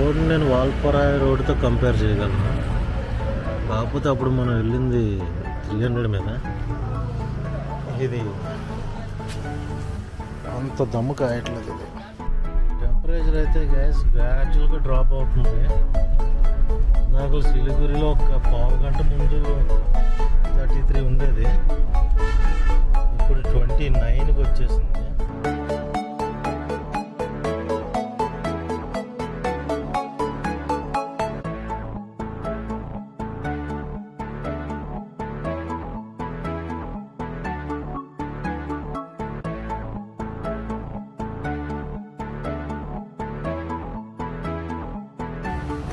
Road నేను వాల్పరాయ్ రోడ్తో compare చేయగలను. కాకపోతే అప్పుడు మనం వెళ్ళింది 300 మీద. ఇది అంత దమ్ము కాయట్లేదు. ఇది టెంపరేచర్ అయితే గ్యాస్ గ్రాడ్యువల్గా డ్రాప్ అవుతుంది. నాకు సిలిగురిలో ఒక పావు గంట ముందు 33 ఉండేది, ఇప్పుడు 29కి వచ్చేసింది.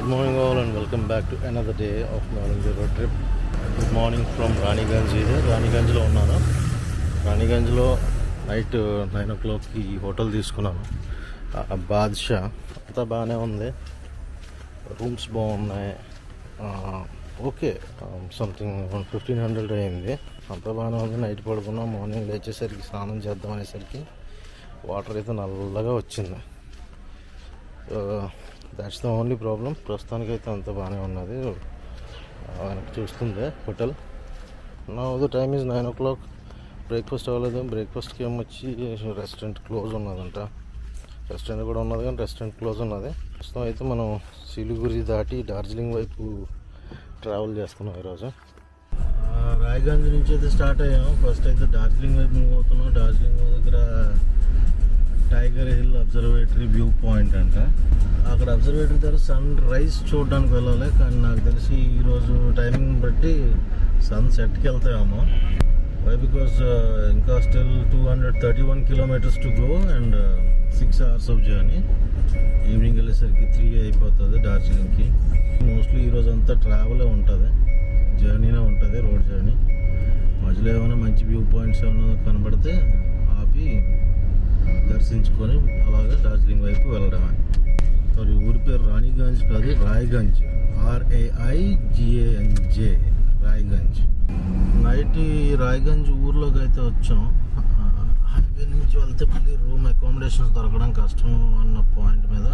Good morning all and welcome back to another day of Northern road trip. Good morning from Raniganj. రాణిగంజ్లో ఉన్నాను. రాణిగంజ్లో నైట్ 9 o'clockకి హోటల్ తీసుకున్నాను, బాద్షా. అంతా బాగానే ఉంది, రూమ్స్ బాగున్నాయి. ఓకే, సంథింగ్ 1500 అయింది. అంతా బాగానే ఉంది. నైట్ పడుకున్నాం. మార్నింగ్ లేచేసరికి స్నానం చేద్దాం అనేసరికి వాటర్ అయితే నల్లగా వచ్చింది. That's the only problem. ప్రస్తుతానికైతే అంత బాగానే ఉన్నది. వెనక్కి చూస్తుంది హోటల్. నా the time is 9 o'clock. Breakfast అవ్వలేదు. బ్రేక్ఫాస్ట్కి ఏమొచ్చి రెస్టారెంట్ క్లోజ్ ఉన్నదంట. రెస్టారెంట్ కూడా ఉన్నది కానీ రెస్టారెంట్ క్లోజ్ ఉన్నది. ప్రస్తుతం అయితే మనం సిలిగురి దాటి డార్జిలింగ్ వైపు ట్రావెల్ చేస్తున్నాం ఈరోజు. రాయ్గంజ్ నుంచి అయితే స్టార్ట్ అయ్యాము. ఫస్ట్ అయితే డార్జిలింగ్ వైపు మూవ్ అవుతున్నాం. డార్జిలింగ్ దగ్గర tiger hill observatory view point అంట. అక్కడ అబ్జర్వేటరీ దగ్గర సన్ రైజ్ చూడడానికి వెళ్ళాలి, కానీ నాకు తెలిసి ఈరోజు టైమింగ్ బట్టి సన్ సెట్కి వెళ్తాయేమో. వై బికాస్ ఇంకా still 231 kilometers to go and 6 hours of journey. Evening వెళ్ళేసరికి 3 అయిపోతుంది డార్జిలింగ్కి. మోస్ట్లీ ఈరోజు అంతా ట్రావెలే ఉంటుంది, జర్నీనే ఉంటుంది, రోడ్ జర్నీ. మధ్యలో ఏమైనా మంచి వ్యూ పాయింట్స్ ఏమైనా కనబడితే ఆపి దర్శించుకొని అలాగే డార్జిలింగ్ వైపు వెళ్ళడమే. సారీ, ఊరి పేరు రాణిగంజ్ కాదు, రాయ్గంజ్. RAIGANJ, రాయ్గంజ్. నైట్ రాయ్గంజ్ ఊర్లోకి అయితే వచ్చాం. హైవే నుంచి వెళ్తే మళ్ళీ రూమ్ అకామిడేషన్స్ దొరకడం కష్టం అన్న పాయింట్ మీద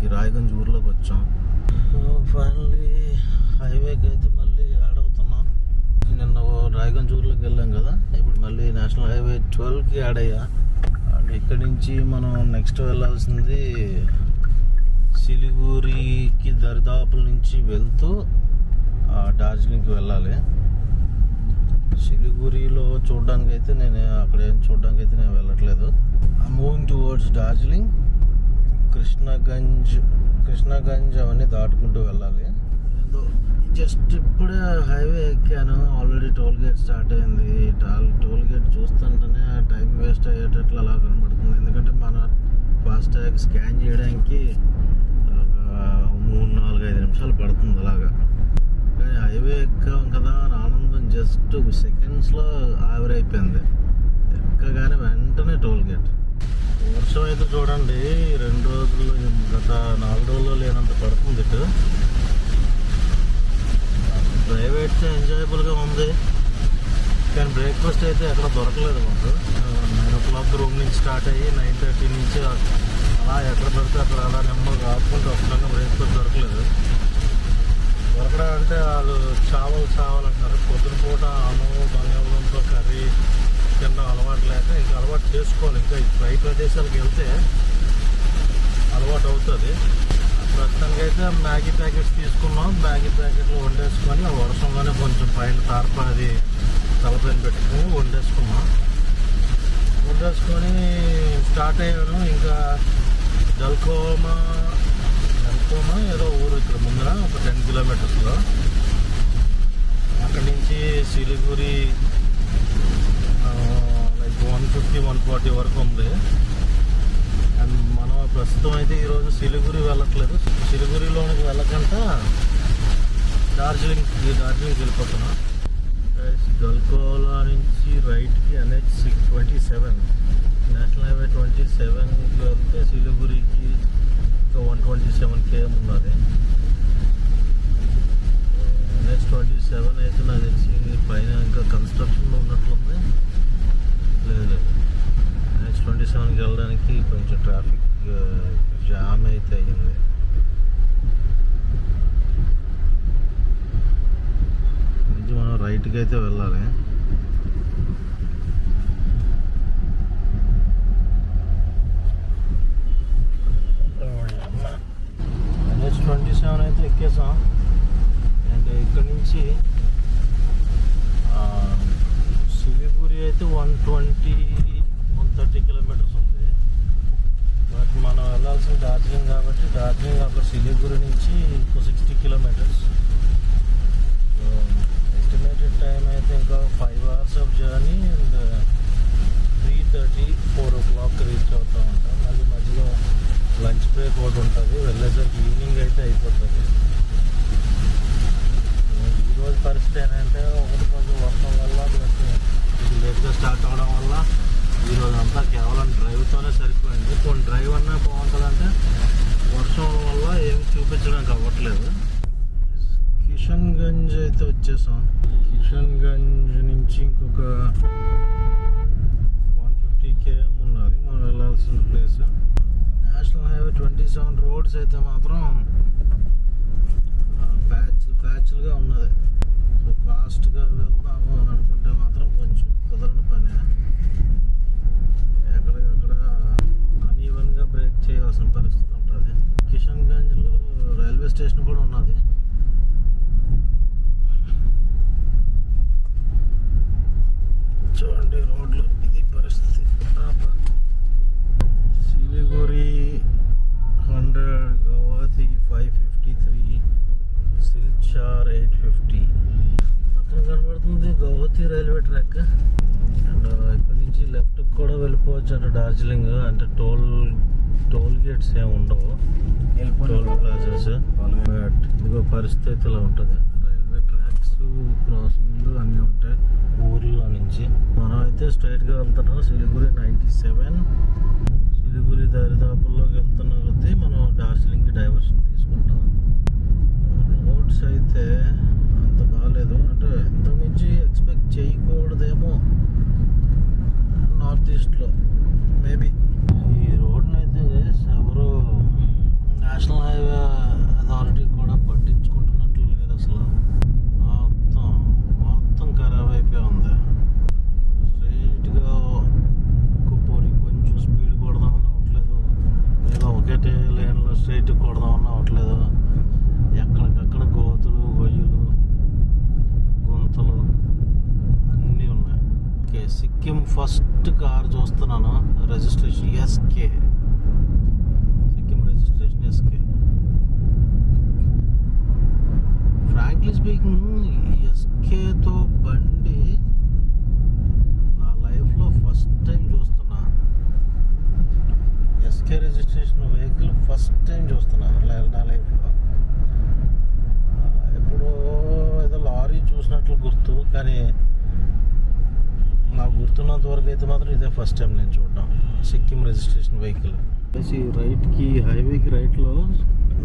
ఈ రాయ్గంజ్ ఊర్లోకి వచ్చాం. ఫైనల్లీ హైవేకి అయితే మళ్ళీ యాడ్ అవుతున్నాం. నిన్న రాయ్గంజ్ ఊర్లోకి వెళ్ళాం కదా, ఇప్పుడు మళ్ళీ నేషనల్ హైవే 12కి యాడ్ అయ్యా. అండ్ ఇక్కడి నుంచి మనం నెక్స్ట్ వెళ్ళాల్సింది సిలిగురికి దరిదాపుల నుంచి వెళ్తూ డార్జిలింగ్కి వెళ్ళాలి. సిలిగురిలో చూడడానికి అయితే అక్కడ ఏం చూడడానికి అయితే నేను వెళ్ళట్లేదు. Moving towards Darjeeling. కృష్ణగంజ్ అవన్నీ దాటుకుంటూ వెళ్ళాలి. జస్ట్ ఇప్పుడే హైవే ఎక్కాను, ఆల్రెడీ టోల్ గేట్ స్టార్ట్ అయింది. టోల్ గేట్ చూస్తుంటేనే టైం వేస్ట్ అయ్యేటట్లు అలా కనబడుతుంది. ఎందుకంటే మన ఫాస్టాగ్ స్కాన్ చేయడానికి 3-4-5 నిమిషాలు పడుతుంది అలాగా. కానీ హైవే ఎక్కాం కదా అని ఆనందం జస్ట్ సెకండ్స్లో ఆవిరైపోయింది. ఎక్కగానే వెంటనే టోల్ గేట్. వర్షం అయితే చూడండి, 2 రోజులు, గత 4 రోజుల్లో లేనంత పడుతుంది ఇటు. డ్రైవ్ అయితే ఎంజాయబుల్గా ఉంది, కానీ బ్రేక్ఫాస్ట్ అయితే ఎక్కడ దొరకలేదు మాకు. 9 o'clock రూమ్ నుంచి స్టార్ట్ అయ్యి 9:30 నుంచి అలా ఎక్కడ పడితే అక్కడ అలా నెమ్మదిగా ఆపుకుంటూ వస్తున్నాక బ్రేక్ఫాస్ట్ దొరకలేదు. దొరకడం అంటే వాళ్ళు చావాలంటారు. పొద్దున పూట అన్నం బంగాళదుంప కర్రీ తిన్న అలవాటు లేక ఇంకా అలవాటు చేసుకోవాలి. ఇంకా పై ప్రదేశాలకు వెళ్తే అలవాటు అవుతుంది. ప్రస్తుతానికి అయితే మ్యాగీ ప్యాకెట్స్ తీసుకున్నాం. మ్యాగీ ప్యాకెట్లు వండేసుకొని ఆ వర్షంలోనే కొంచెం పైన తార్ప అది తలపైన పెట్టుకుని వండేసుకొని స్టార్ట్ అయ్యాను. ఇంకా డల్కోమా ఏదో ఊరు ఇక్కడ ముందర ఒక 10 kilometers. అక్కడి నుంచి సిలిగురి లైక్ 150-140 వరకు ఉంది. అండ్ మనం ప్రస్తుతం అయితే ఈరోజు సిలిగురి వెళ్ళట్లేదు. సిలిగురిలోనికి వెళ్ళకుండా డార్జిలింగ్ వెళ్ళిపోతున్నాం. గల్కోలా నుంచి రైట్కి NH 27, నేషనల్ హైవే 27కి వెళ్తే సిలిగురికి 127 km ఉన్నది. NH 27 అయితే నాకు తెలిసి పైన ఇంకా కన్స్ట్రక్షన్లో ఉన్నట్లుంది. లేదు, NH 27కి వెళ్ళడానికి కొంచెం ట్రాఫిక్ జామ్ అయితే అయ్యింది. ఇంటికి అయితే వెళ్ళాలి. NH27 అయితే ఎక్కేసాం. అండ్ ఇక్కడ నుంచి సిలిగురి అయితే 130 కిలోమీటర్స్ ఉంది. బట్ మనం వెళ్ళాల్సిన డార్జిలింగ్ కాబట్టి డార్జిలింగ్ అక్కడ సిలిగురి నుంచి 60 కిలోమీటర్స్. ఎస్టిమేటెడ్ టైం అయితే ఇంకా 5 hours of journey and 3:30, 4 o'clock reach అవుతూ ఉంటాం. మళ్ళీ మధ్యలో లంచ్ బ్రేక్ ఒకటి ఉంటుంది. వెళ్ళేసరికి ఈవినింగ్ అయితే అయిపోతుంది. ఈరోజు పరిస్థితి ఏంటంటే ఒకటి కొంచెం వర్షం వల్ల ఇది లేట్గా స్టార్ట్ అవ్వడం వల్ల ఈరోజు అంతా కేవలం డ్రైవ్తోనే సరిపోయింది. కొన్ని డ్రైవ్ అన్నా బాగుంటుందంటే వర్షం వల్ల ఏమి చూపించడానికి అవ్వట్లేదు. కిషన్ గంజ్ అయితే వచ్చేసాం. కిషన్ గంజ్ నుంచి ఇంకొక 150 km ఉన్నది మనం వెళ్ళాల్సిన ప్లేస్. నేషనల్ హైవే 27 రోడ్స్ అయితే మాత్రం ప్యాచ్లుగా ఉన్నది. సో ఫాస్ట్గా వెళ్దాము అని అనుకుంటే మాత్రం కొంచెం కుదరని పని. ఎక్కడికక్కడ అన్ఈవెన్గా బ్రేక్ చేయాల్సిన పరిస్థితి ఉంటుంది. కిషన్ గంజ్లో రైల్వే స్టేషన్ కూడా ఉన్నది. చూడండి రోడ్లు, ఇది పరిస్థితి. సిలిగురి 100, గౌహతి 553, సిల్చార్ 850. పక్కన కనబడుతుంది గౌహతి రైల్వే ట్రాక్. అండ్ ఇక్కడ నుంచి లెఫ్ట్ కూడా వెళ్ళిపోవచ్చు అటు డార్జిలింగ్. అంటే టోల్ గేట్స్ ఏమి ఉండవు, టోల్ ప్లాజాస్. బట్ ఇదిగో పరిస్థితి ఇలా ఉంటుంది. రైల్వే ట్రాక్స్, క్రాసింగ్లు అన్నీ ఉంటాయి ఊర్లో నుంచి. మనం అయితే స్ట్రైట్గా వెళ్తున్నాం. సిలిగురి 97. సిలిగురి దరిదాపుల్లోకి వెళ్తున్న కొద్దీ మనం డార్జిలింగ్కి డైవర్షన్ తీసుకుంటాం. రోడ్స్ అయితే అంత బాగాలేదు. అంటే ఇంతకుమించి ఎక్స్పెక్ట్ చేయకూడదేమో నార్త్ ఈస్ట్లో మేబీ. ఈ రోడ్ని అయితే ఎవరు నేషనల్ హైవే అథారిటీ కూడా పట్టించుకుంటున్నట్లు లేదు అసలు. మొత్తం ఖరాబ్ అయిపోయి ఉంది. స్ట్రైట్గా పోనీ కొంచెం స్పీడ్ కొడదామని అవ్వట్లేదు, లేదా ఒకటే లేన్లో స్ట్రైట్ కొడదామని అవ్వట్లేదు. ఎక్కడికక్కడ గోతులు, గొయ్యలు, గుంతలు అన్నీ ఉన్నాయి. ఓకే, సిక్కిం ఫస్ట్ కార్ చూస్తున్నాను. Registration SK. Sikkim registration SK. Frankly speaking SKతో బండి నా లైఫ్లో ఫస్ట్ టైం చూస్తున్నా. SK registration vehicle first time చూస్తున్నా నా లైఫ్లో. ఎప్పుడో ఏదో లారీ చూసినట్లు గుర్తు, కానీ నాకు గుర్తున్నంత వరకు అయితే మాత్రం ఇదే ఫస్ట్ టైం నేను చూడడం సిక్కిం రిజిస్ట్రేషన్ వెహికల్. రైట్కి హైవేకి రైట్లో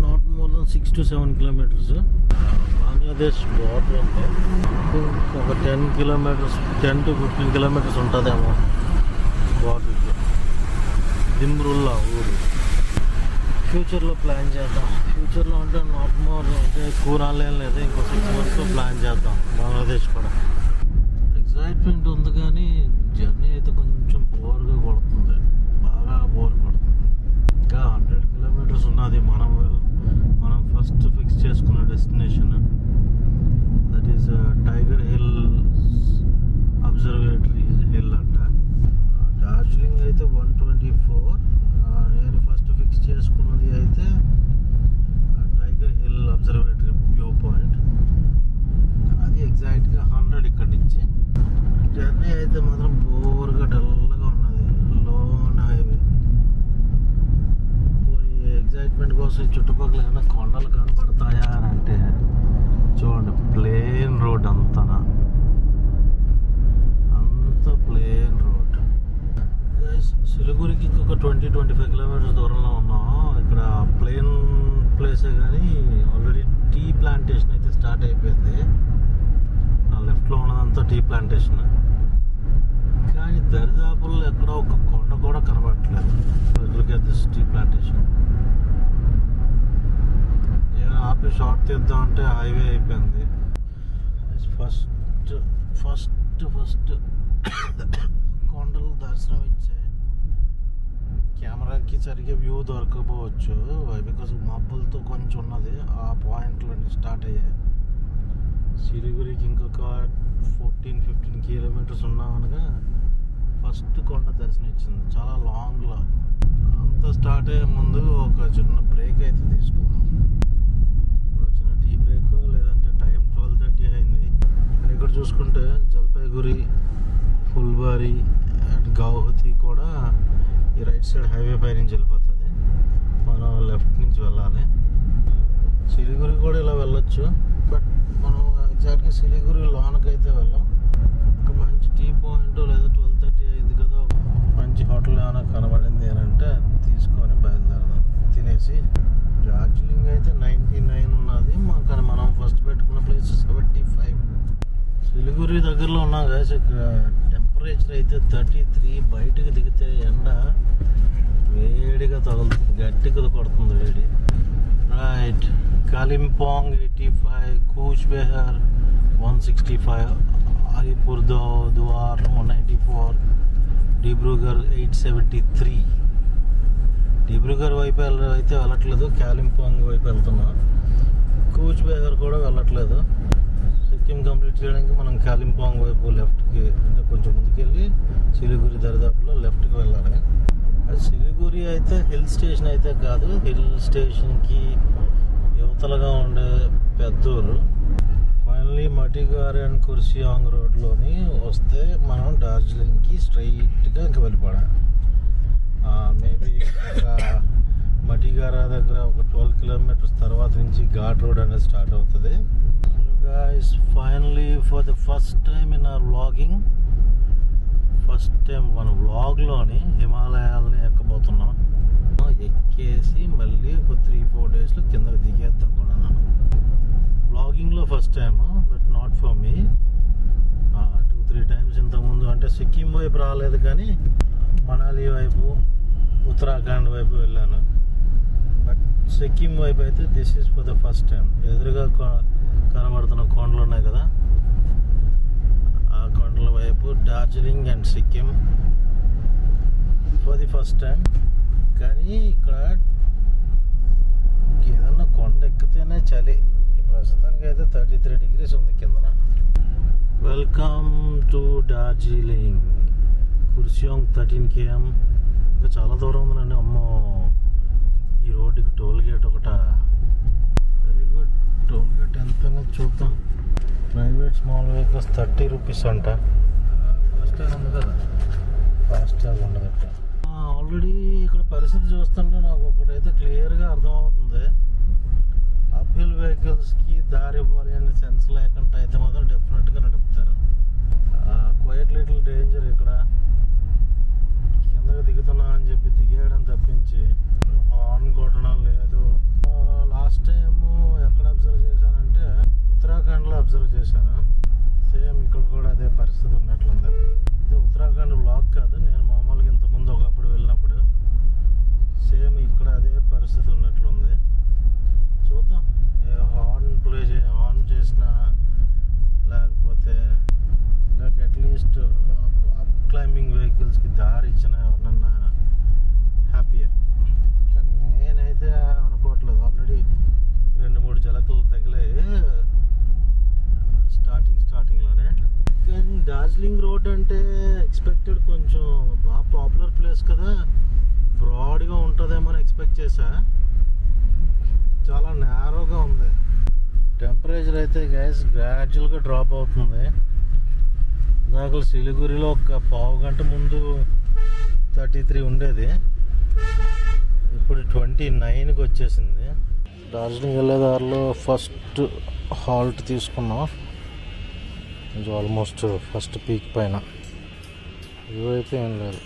not more then 6 to 7 kilometers Bangladesh border ఉంది. ఒక 10 kilometers, 10 to 15 kilometers ఉంటుందేమో బార్డర్కి. దిమ్రుల్లా ఊరు. ఫ్యూచర్లో ప్లాన్ చేద్దాం. ఫ్యూచర్లో అంటే నాట్ మోర్ అంటే ఎక్కువ రాలేం లేదు, ఇంకో 6 monthsలో ప్లాన్ చేద్దాం బంగ్లాదేశ్ కూడా. ఎక్సైట్మెంట్ ఉంది కానీ జర్నీ అయితే కొంచెం బోర్గా కొడుతుంది, బాగా బోర్ కొడుతుంది. ఇంకా 100 kilometers ఉన్నది మనం ఫస్ట్ ఫిక్స్ చేసుకున్న destination. That is tiger hill observatory hill అంట. డార్జిలింగ్ అయితే 124. నేను ఫస్ట్ ఫిక్స్ చేసుకున్నది అయితే tiger hill observatory view point. అది ఎగ్జాక్ట్గా 100 ఇక్కడి నుంచి. జర్నీ అయితే మాత్రం బోర్గా డల్గా ఉన్నది. Loan highway. ఎగ్జైట్మెంట్ కోసం చుట్టుపక్కల ఏమైనా కొండలు కనపడతాయా అని అంటే చూడండి, ప్లేన్ రోడ్ అంతా ప్లేన్ రోడ్. సిలిగురికి ఇంకొక 20-25 kilometers దూరంలో ఉన్నాం. ఇక్కడ ప్లేన్ ప్లేసే కానీ ఆల్రెడీ టీ ప్లాంటేషన్ అయితే స్టార్ట్ అయిపోయింది. నా లెఫ్ట్లో ఉన్నదంతా టీ ప్లాంటేషన్, కానీ దరిదాపుల్లో ఎక్కడో ఒక కొండ కూడా కనబడట్లేదు. Look at this tea plantation. ఆపి షార్ట్ తీద్దాం అంటే హైవే అయిపోయింది. ఫస్ట్ ఫస్ట్ కొండలు దర్శనం ఇచ్చాయి. కెమెరాకి సరిగ్గా వ్యూ దొరకపోవచ్చు, బికాస్ మబ్బులతో కొంచెం ఉన్నది. ఆ పాయింట్లో స్టార్ట్ అయ్యాయి. సిలిగురికి ఇంకొక 14-15 కిలోమీటర్స్ ఉన్నామనగా ఫస్ట్ కొండ దర్శనం ఇచ్చింది. చాలా లాంగ్లో. అంతా స్టార్ట్ అయ్యే ముందు ఒక చిన్న బ్రేక్ అయితే తీసుకుందాం. ఇప్పుడు వచ్చిన టీ బ్రేక్, లేదంటే టైం 12:30 అయింది. అండ్ ఇక్కడ చూసుకుంటే జల్పైగురి, ఫుల్బారీ అండ్ గౌహతి కూడా ఈ రైట్ సైడ్ హైవే పై నుంచి వెళ్ళిపోతుంది. మనం లెఫ్ట్ నుంచి వెళ్ళాలి. సిలిగురి కూడా ఇలా వెళ్ళొచ్చు, బట్ మనం ఎగ్జాక్ట్గా సిలిగురి లోనకైతే వెళ్ళాం. ఒక మంచి టీ పాయింట్, లేదా 12:30 అయింది కదా, మంచి హోటల్ ఏమైనా కనబడింది అని అంటే తీసుకొని బయలుదేరదాం. తినేసి డార్జిలింగ్ అయితే 99 ఉన్నది, కానీ మనం ఫస్ట్ పెట్టుకున్న ప్లేస్ 75. సిలిగురి దగ్గరలో ఉన్నాం కదా. టెంపరేచర్ అయితే 33. బయటకు దిగితే ఎండ వేడిగా తగులుతుంది, గట్టిగా కొడుతుంది వేడి. రైట్, కాలింపాంగ్ 85, కూచ్ బెహార్ 165, అలీపుర్దువార్ 194, డిబ్రూగర్ 873. డిబ్రూగర్ వైపు అయితే వెళ్ళట్లేదు, కాలింపాంగ్ వైపు వెళ్తున్నా. కూచ్ బెహార్ కూడా వెళ్ళట్లేదు. సిక్కిం కంప్లీట్ చేయడానికి మనం కాలింపాంగ్ వైపు లెఫ్ట్కి, అంటే కొంచెం ముందుకెళ్ళి సిలిగురి దరిదాపులో లెఫ్ట్కి వెళ్ళాలి. అది సిలిగురి అయితే హిల్ స్టేషన్ అయితే కాదు, హిల్ స్టేషన్కి యువతలుగా ఉండే పెద్దూరు. ఫైనలీ మటిగారి అండ్ కుర్సియాంగ్ రోడ్లోని వస్తే మనం డార్జిలింగ్కి స్ట్రైట్గా ఇంకా వెళ్ళిపోవడం. మేబీ ఒక మటిగారా దగ్గర ఒక 12 కిలోమీటర్స్ తర్వాత నుంచి ఘాట్ రోడ్ అనేది స్టార్ట్ అవుతుంది. Guys, finally for the first time in our vlogging, first time మన వ్లాగ్లోని హిమాలయాలని ఎక్కబోతున్నాం. ఎక్కేసి మళ్ళీ ఒక 3-4 డేస్లో కిందకి దిగేద్దాం కూడా. వ్లాగింగ్లో first time, but not for me. 2-3 times ఇంతకుముందు, అంటే సిక్కిం వైపు రాలేదు, కానీ మనాలి వైపు, ఉత్తరాఖండ్ వైపు వెళ్ళాను. బట్ సిక్కిం వైపు అయితే this is for the first time. ఎదురుగా కనబడుతున్న కొండలు ఉన్నాయి కదా, ఆ కొండల వైపు Darjeeling and Sikkim for the first time. కానీ ఇక్కడ ఏదన్నా కొండ ఎక్కితేనే చలి. ప్రస్తుతానికి అయితే 33 degrees ఉంది కిందన. Welcome to Darjeeling, Kurseong 13 km. ఇంకా చాలా దూరం ఉందండి. అమ్మో, ఈ రోడ్డుకి టోల్ గేట్ ఒకట. Very good. టోల్ గేట్ ఎంత చూద్దాం. ప్రైవేట్ స్మాల్ వెహికల్స్ 30 రూపీస్ అంట. ఫాస్టాగ్ ఉంది కదా, ఫాస్టాగ్ ఉండదట. ఆల్రెడీ ఇక్కడ పరిస్థితి చూస్తుంటే నాకు ఒకటైతే క్లియర్గా అర్థమవుతుంది. అప్హిల్ వెహికల్స్కి దారి ఇవ్వాలి అనే సెన్స్ లేకుండా అయితే మాత్రం డెఫినెట్గా నడుపుతారు. క్వైట్ లిటిల్ డేంజర్ ఇక్కడ. కిందకి దిగుతున్నా అని చెప్పి దిగేయడం తప్పించి హార్న్ కొట్టడం లేదు. లాస్ట్ టైము ఎక్కడ అబ్జర్వ్ చేశానంటే ఉత్తరాఖండ్లో అబ్జర్వ్ చేశాను. సేమ్ ఇక్కడ కూడా అదే పరిస్థితి ఉన్నట్లుంది. ఉత్తరాఖండ్ బ్లాక్ కాదు, నేను మామూలుగా ఇంతకుముందు ఒకప్పుడు వెళ్ళినప్పుడు సేమ్ ఇక్కడ అదే పరిస్థితి ఉన్నట్లుంది. చూద్దాం, హార్న్ చేసినా లేకపోతే అట్లీస్ట్ అప్ క్లైంబింగ్ వెహికల్స్కి దారి ఇచ్చిన ఎవరినన్నా హ్యాపీయే. నేనైతే అనుకోవట్లేదు. ఆల్రెడీ 2-3 జలకలు తగిలాయి స్టార్టింగ్లోనే. కానీ డార్జిలింగ్ రోడ్ అంటే ఎక్స్పెక్టెడ్, కొంచెం బాగా పాపులర్ ప్లేస్ కదా, బ్రాడ్గా ఉంటుందేమో ఎక్స్పెక్ట్ చేశా. చాలా నేరోగా ఉంది. టెంపరేచర్ అయితే గ్యాస్ గ్రాడ్యువల్గా డ్రాప్ అవుతుంది. ఇందాక సిలిగురిలో ఒక పావు గంట ముందు 33 ఉండేది, ఇప్పుడు 29కి వచ్చేసింది. డార్జిలింగ్ వెళ్ళే దారిలో ఫస్ట్ హాల్ట్ తీసుకున్నాం. కొంచెం ఆల్మోస్ట్ ఫస్ట్ పీక్ పైన. ఇవైతే ఏం లేదు.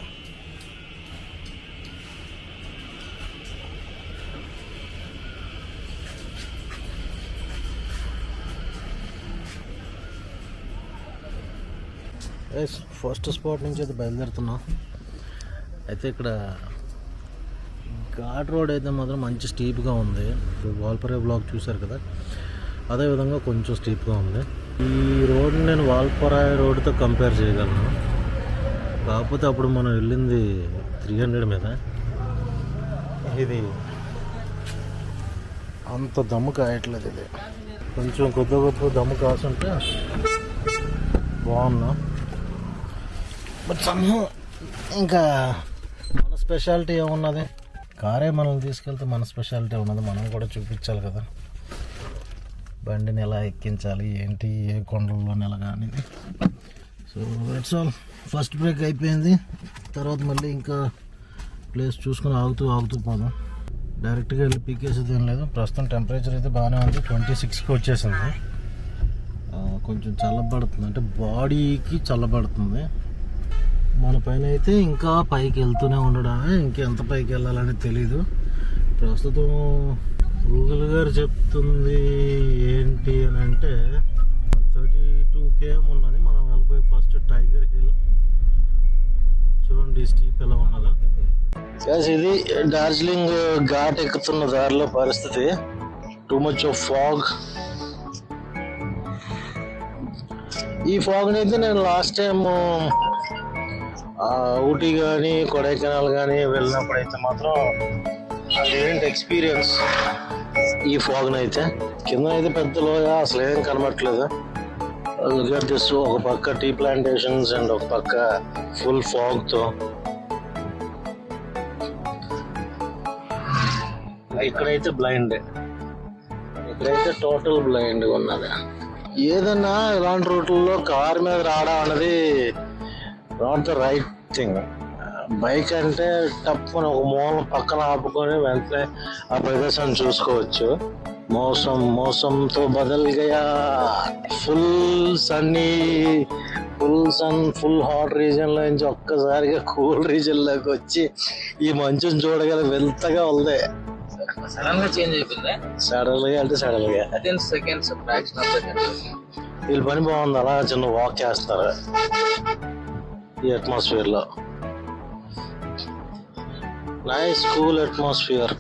ఫస్ట్ స్పాట్ నుంచి అయితే బయలుదేరుతున్నాం. అయితే ఇక్కడ ఘాట్ రోడ్ అయితే మాత్రం మంచి స్టీప్గా ఉంది. వాల్పరే బ్లాక్ చూశారు కదా, అదేవిధంగా కొంచెం స్టీప్గా ఉంది. ఈ రోడ్ నేను వాల్పరాయ్ రోడ్తో కంపేర్ చేయగలను. కాకపోతే అప్పుడు మనం వెళ్ళింది 300 మీద. ఇది అంత దమ్ము కాయట్లేదు. ఇది కొంచెం కొద్ది గొప్ప దమ్ము కాసుంటే బాగున్నా. బట్ సమ్హౌ ఇంకా మన స్పెషాలిటీ ఏమున్నది? కారే మనల్ని తీసుకెళ్తే మన స్పెషాలిటీ ఉన్నది, మనం కూడా చూపించాలి కదా. బండిని ఎలా ఎక్కించాలి, ఏంటి, ఏ కొండల్లో నెలగా అనేది. So that's all. First break అయిపోయింది. తర్వాత మళ్ళీ ఇంకా ప్లేస్ చూసుకొని ఆగుతూ పోదాం. డైరెక్ట్గా వెళ్ళి పీకేసేది ఏం లేదు. ప్రస్తుతం టెంపరేచర్ అయితే బాగానే ఉంది, 26కి వచ్చేసింది. కొంచెం చల్లబడుతుంది, అంటే బాడీకి చల్లబడుతుంది. మన పైన అయితే ఇంకా పైకి వెళ్తూనే ఉండడమే, ఇంకెంత పైకి వెళ్ళాలని తెలీదు. ప్రస్తుతం గూగుల్ గారు చెప్తుంది ఏంటి అని అంటే 32 km ఉన్నది. మనం వెళ్ళిపోయి ఫస్ట్ టైగర్ హిల్ చూడండి, స్టీప్ ఎలా ఉన్నదో. ఇది డార్జిలింగ్ ఘాట్ ఎక్కుతున్న దారిలో పరిస్థితి. Too much of fog. ఈ ఫాగ్ని అయితే నేను లాస్ట్ టైం ఊటీ కానీ కొడైకెనాల్ కానీ వెళ్ళినప్పుడు అయితే మాత్రం అదేంటి ఎక్స్పీరియన్స్. ఈ ఫాగ్ని అయితే కింద అయితే పెద్ద లోయ, అసలు ఏం కనబట్టలేదు. ఒక పక్క టీ ప్లాంటేషన్స్ అండ్ ఒక పక్క ఫుల్ ఫాగ్తో. ఇక్కడైతే బ్లైండ్, ఇక్కడైతే టోటల్ బ్లైండ్ ఉన్నది. ఏదన్నా ఇలాంటి రూట్లలో కార్ మీద రావడం అనేది not the right thing. Bike అంటే తప్పని ఒక మూల పక్కన ఆపుకొని వెంటనే ఆ ప్రదేశాన్ని చూసుకోవచ్చు. మోసంతో బదల్ గయా. Full sunny, full hot region లో నుంచి ఒక్కసారిగా కూల్ రీజన్ లోకి వచ్చి ఈ మంచుని చూడగల వెళ్తగా ఉంది. సడన్ గా చేంజ్ అయిపోయింది. సడన్ గా అంటే సడన్ గా సెకండ్స్ ఫ్రాక్షన్ ఆఫ్ సెకండ్స్. వీళ్ళ పని బాగుంది, అలా చిన్న వాక్ చేస్తారు ఈ అట్మాస్ఫియర్ లో. Nice cool atmosphere.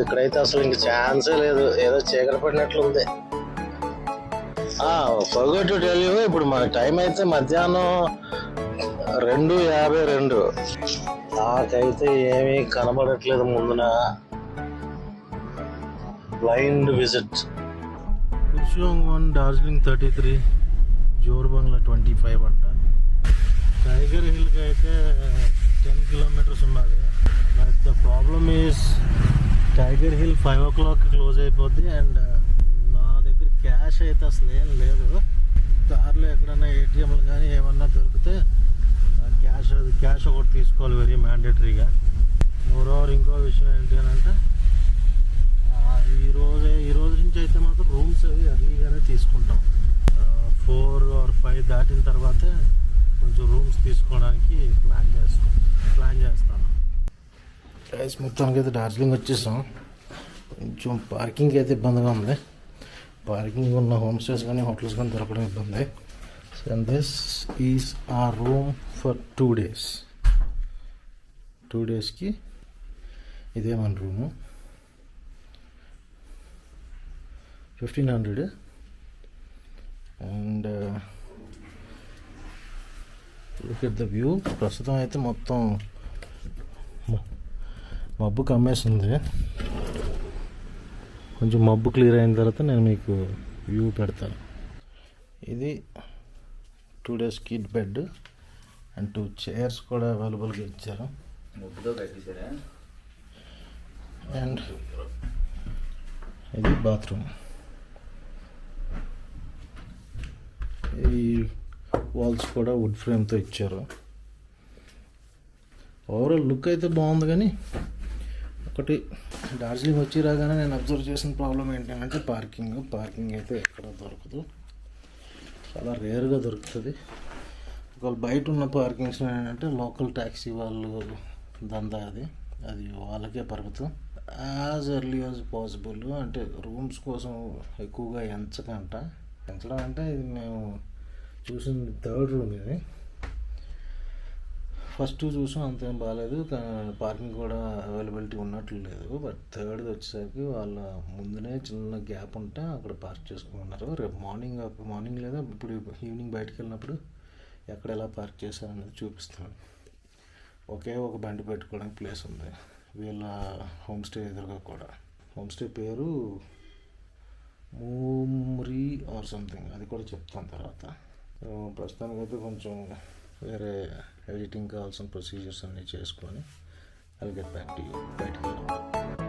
ఇక్కడైతే అసలు ఇంక ఛాన్సే లేదు, ఏదో చీకటి పడినట్లుంది. ఫర్గట్ టు టెల్ యూ, ఇప్పుడు మన టైం అయితే మధ్యాహ్నం 2:52. నాకైతే ఏమీ కనబడట్లేదు ముందున. Blind visit. కుర్షియోంగ్ 1, డార్జిలింగ్ 33, జోర్బంగ్లా 25 అంట. టైగర్ హిల్కి అయితే 10 kilometers ఉన్నది. But the problem is tiger hill 5 o'clock close అయిపోద్ది. అండ్ నా దగ్గర క్యాష్ అయితే అసలు ఏం లేదు. దారిలో ఎక్కడన్నా ఏటీఎంలు కానీ ఏమన్నా దొరికితే క్యాష్ ఒకటి తీసుకోవాలి, వెరీ మ్యాండేటరీగా. మోరోవర్ ఇంకో విషయం ఏంటి అని అంటే ఈ రోజు నుంచి అయితే మాత్రం రూమ్స్ అవి అర్లీగానే తీసుకుంటాం. 4 or 5 దాటిన తర్వాతే కొంచెం రూమ్స్ తీసుకోవడానికి ప్లాన్ చేస్తాను. మొత్తానికి అయితే డార్జిలింగ్ వచ్చేసాం. కొంచెం పార్కింగ్ అయితే ఇబ్బందిగా ఉంది. పార్కింగ్ ఉన్న హోమ్ స్టేస్ కానీ హోటల్స్ కానీ దొరకడం ఇబ్బంది. And this is our room for 2 days. 2 daysకి ఇదే మన room. 1500. And look at the view. ప్రస్తుతం అయితే మొత్తం మబ్బు కమ్మేస్తుంది. కొంచెం మబ్బు క్లియర్ అయిన తర్వాత నేను మీకు వ్యూ పెడతాను. ఇది 2 days kid bed and 2 chairs కూడా అవైలబుల్గా ఇచ్చారు. అండ్ ఇది బాత్రూమ్. ఈ వాల్స్ కూడా వుడ్ ఫ్రేమ్తో ఇచ్చారు. ఓవరాల్ లుక్ అయితే బాగుంది. కానీ ఒకటి డార్జిలింగ్ వచ్చి రాగానే నేను అబ్జర్వ్ చేసిన ప్రాబ్లం ఏంటంటే పార్కింగ్ అయితే ఎక్కడ దొరకదు, చాలా రేర్గా దొరుకుతుంది. ఒకవేళ బయట ఉన్న పార్కింగ్స్ ఏంటంటే లోకల్ ట్యాక్సీ వాళ్ళు దందా అది వాళ్ళకే పరిమితం. యాజ్ ఎర్లీ యాజ్ పాసిబుల్, అంటే రూమ్స్ కోసం ఎక్కువగా ఎంచడం అంటే ఇది మేము చూసిన 3rd రూమ్. ఇది ఫస్ట్ చూసాం అంతేం బాగాలేదు, పార్కింగ్ కూడా అవైలబిలిటీ ఉన్నట్లు లేదు. బట్ థర్డ్ వచ్చేసరికి వాళ్ళ ముందునే చిన్న గ్యాప్ ఉంటే అక్కడ పార్క్ చేసుకున్నారు. రేపు మార్నింగ్ లేదా ఇప్పుడు ఈవినింగ్ బయటకు వెళ్ళినప్పుడు ఎక్కడ ఎలా పార్క్ చేశారనేది చూపిస్తాను. ఒకే ఒక బండి పెట్టుకోవడానికి ప్లేస్ ఉంది వీళ్ళ హోమ్ స్టే ఎదురుగా కూడా. హోమ్ స్టే పేరు మూమ్రీ ఆర్ సంథింగ్, అది కూడా చెప్తాను తర్వాత. ప్రస్తుతానికైతే కొంచెం వేరే ఎడిటింగ్ కావాల్సిన ప్రొసీజర్స్ అన్నీ చేసుకొని I'll get back to you బయటికి వెళ్ళాలి.